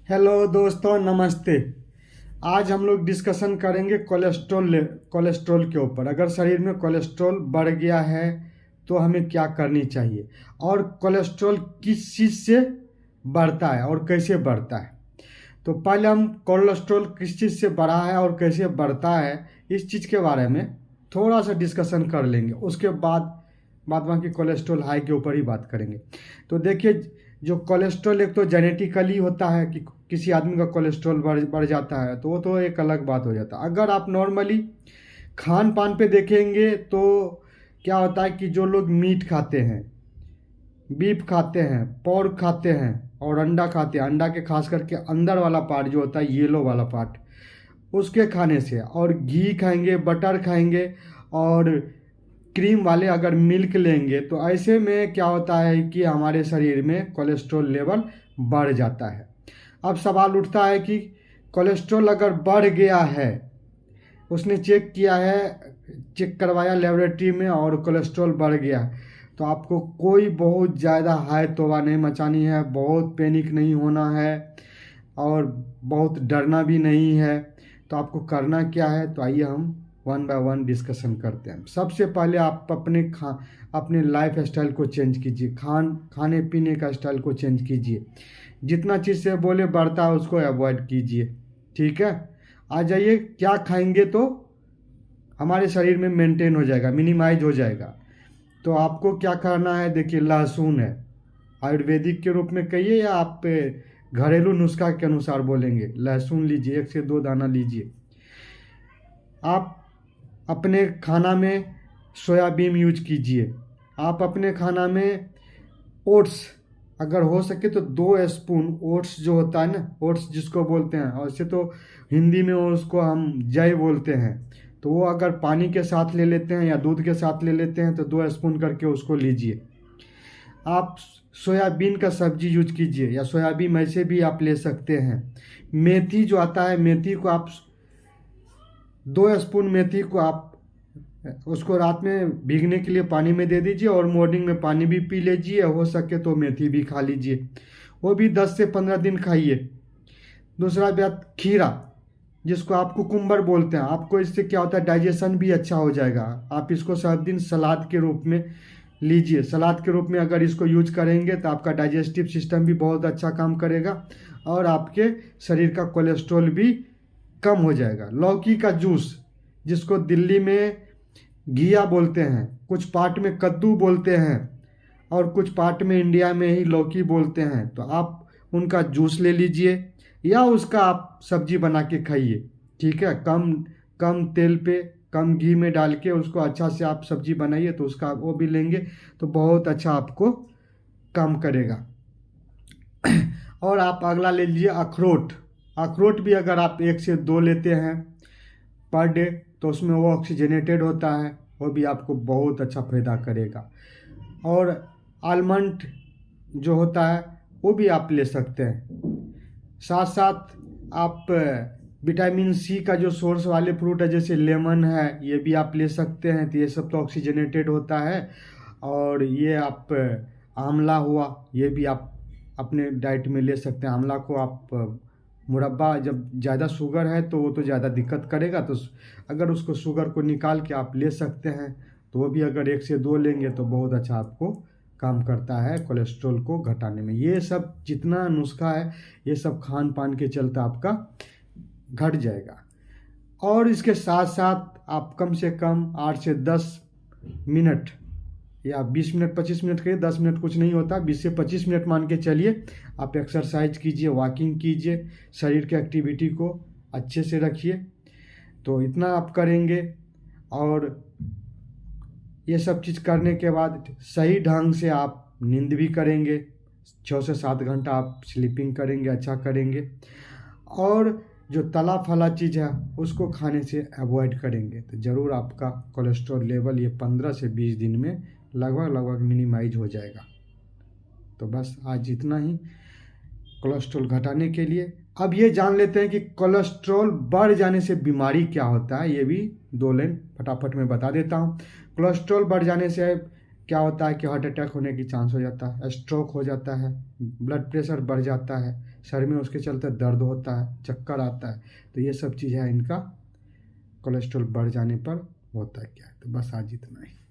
Hello दोस्तों, नमस्ते। आज हम लोग डिस्कशन करेंगे कोलेस्ट्रॉल के ऊपर। अगर शरीर में कोलेस्ट्रॉल बढ़ गया है तो हमें क्या करनी चाहिए, और कोलेस्ट्रॉल किस चीज़ से बढ़ता है और कैसे बढ़ता है। तो पहले हम कोलेस्ट्रॉल किस चीज़ से बढ़ा है और कैसे बढ़ता है, इस चीज़ के बारे में थोड़ा सा डिस्कशन कर लेंगे। उसके बाद बाद बाकी कोलेस्ट्रॉल हाई के ऊपर ही बात करेंगे। तो देखिए, जो कोलेस्ट्रॉल एक तो जेनेटिकली होता है कि किसी आदमी का कोलेस्ट्रॉल बढ़ जाता है, तो वो तो एक अलग बात हो जाता है। अगर आप नॉर्मली खान पान पे देखेंगे तो क्या होता है कि जो लोग मीट खाते हैं, बीफ खाते हैं, पोर्क खाते हैं और अंडा खाते हैं, अंडा के खास करके अंदर वाला पार्ट जो होता है, येलो वाला पार्ट, उसके खाने से, और घी खाएंगे, बटर खाएंगे और क्रीम वाले अगर मिल्क लेंगे, तो ऐसे में क्या होता है कि हमारे शरीर में कोलेस्ट्रॉल लेवल बढ़ जाता है। अब सवाल उठता है कि कोलेस्ट्रॉल अगर बढ़ गया है, उसने चेक किया है, चेक करवाया लेबोरेटरी में और कोलेस्ट्रॉल बढ़ गया है, तो आपको कोई बहुत ज़्यादा हाय तौबा नहीं मचानी है, बहुत पैनिक नहीं होना है और बहुत डरना भी नहीं है। तो आपको करना क्या है, तो आइए हम वन बाय वन डिस्कशन करते हैं। सबसे पहले आप अपने लाइफ स्टाइल को चेंज कीजिए, खाने पीने का स्टाइल को चेंज कीजिए। जितना चीज़ से बोले बढ़ता है उसको अवॉइड कीजिए, ठीक है। आ जाइए, क्या खाएंगे तो हमारे शरीर में मेंटेन हो जाएगा, मिनिमाइज हो जाएगा। तो आपको क्या करना है, देखिए, लहसुन है, आयुर्वेदिक के रूप में कहिए या आप घरेलू नुस्खा के अनुसार बोलेंगे, लहसुन लीजिए, 1 से 2 दाना लीजिए। आप अपने खाना में सोयाबीन यूज कीजिए। आप अपने खाना में ओट्स, अगर हो सके तो 2 स्पून ओट्स जो होता है ना, ओट्स जिसको बोलते हैं, और वैसे तो हिंदी में उसको हम जय बोलते हैं, तो वो अगर पानी के साथ ले लेते हैं या दूध के साथ ले लेते हैं तो 2 स्पून करके उसको लीजिए। आप सोयाबीन का सब्जी यूज कीजिए, या सोयाबीन ऐसे भी आप ले सकते हैं। मेथी जो आता है, मेथी को आप 2 स्पून मेथी को आप उसको रात में भीगने के लिए पानी में दे दीजिए और मॉर्निंग में पानी भी पी लीजिए, हो सके तो मेथी भी खा लीजिए, वो भी 10 से 15 दिन खाइए। दूसरा बात, खीरा, जिसको आप कुकुम्बर बोलते हैं, आपको इससे क्या होता है, डाइजेशन भी अच्छा हो जाएगा। आप इसको सब दिन सलाद के रूप में लीजिए। सलाद के रूप में अगर इसको यूज करेंगे तो आपका डाइजेस्टिव सिस्टम भी बहुत अच्छा काम करेगा और आपके शरीर का कोलेस्ट्रॉल भी कम हो जाएगा। लौकी का जूस, जिसको दिल्ली में घिया बोलते हैं, कुछ पार्ट में कद्दू बोलते हैं और कुछ पार्ट में इंडिया में ही लौकी बोलते हैं, तो आप उनका जूस ले लीजिए या उसका आप सब्जी बना के खाइए, ठीक है। कम कम तेल पे, कम घी में डाल के उसको अच्छा से आप सब्जी बनाइए, तो उसका वो भी लेंगे तो बहुत अच्छा आपको काम करेगा। और आप अगला ले लीजिए अखरोट। अखरोट भी अगर आप 1 से 2 लेते हैं पर डे, तो उसमें वो ऑक्सीजनेटेड होता है, वो भी आपको बहुत अच्छा फायदा करेगा। और आलमंड जो होता है वो भी आप ले सकते हैं। साथ साथ आप विटामिन सी का जो सोर्स वाले फ्रूट है, जैसे लेमन है, ये भी आप ले सकते हैं, तो ये सब तो ऑक्सीजनेटेड होता है। और ये आप आंवला हुआ, ये भी आप अपने डाइट में ले सकते हैं। आंवला को आप मुरब्बा, जब ज़्यादा शुगर है तो वो तो ज़्यादा दिक्कत करेगा, तो अगर उसको शुगर को निकाल के आप ले सकते हैं, तो वो भी अगर 1 से 2 लेंगे तो बहुत अच्छा आपको काम करता है कोलेस्ट्रॉल को घटाने में। ये सब जितना नुस्खा है, ये सब खान पान के चलते आपका घट जाएगा। और इसके साथ साथ आप कम से कम 8 से 10 मिनट या 20 मिनट 25 मिनट के, 10 मिनट कुछ नहीं होता, 20 से 25 मिनट मान के चलिए, आप एक्सरसाइज कीजिए, वॉकिंग कीजिए, शरीर के एक्टिविटी को अच्छे से रखिए। तो इतना आप करेंगे और ये सब चीज़ करने के बाद सही ढंग से आप नींद भी करेंगे, 6 से 7 घंटा आप स्लीपिंग करेंगे, अच्छा करेंगे। और जो तला फला चीज़ है उसको खाने से अवॉइड करेंगे, तो ज़रूर आपका कोलेस्ट्रॉल लेवल ये 15 से 20 दिन में लगभग मिनिमाइज हो जाएगा। तो बस आज इतना ही कोलेस्ट्रॉल घटाने के लिए। अब ये जान लेते हैं कि कोलेस्ट्रॉल बढ़ जाने से बीमारी क्या होता है, ये भी 2 लाइन फटाफट में बता देता हूँ। कोलेस्ट्रॉल बढ़ जाने से क्या होता है कि हार्ट अटैक होने की चांस हो जाता है, स्ट्रोक हो जाता है, ब्लड प्रेशर बढ़ जाता है, सर में उसके चलते दर्द होता है, चक्कर आता है। तो ये सब चीज़ है इनका कोलेस्ट्रॉल बढ़ जाने पर होता है क्या है। तो बस आज इतना ही।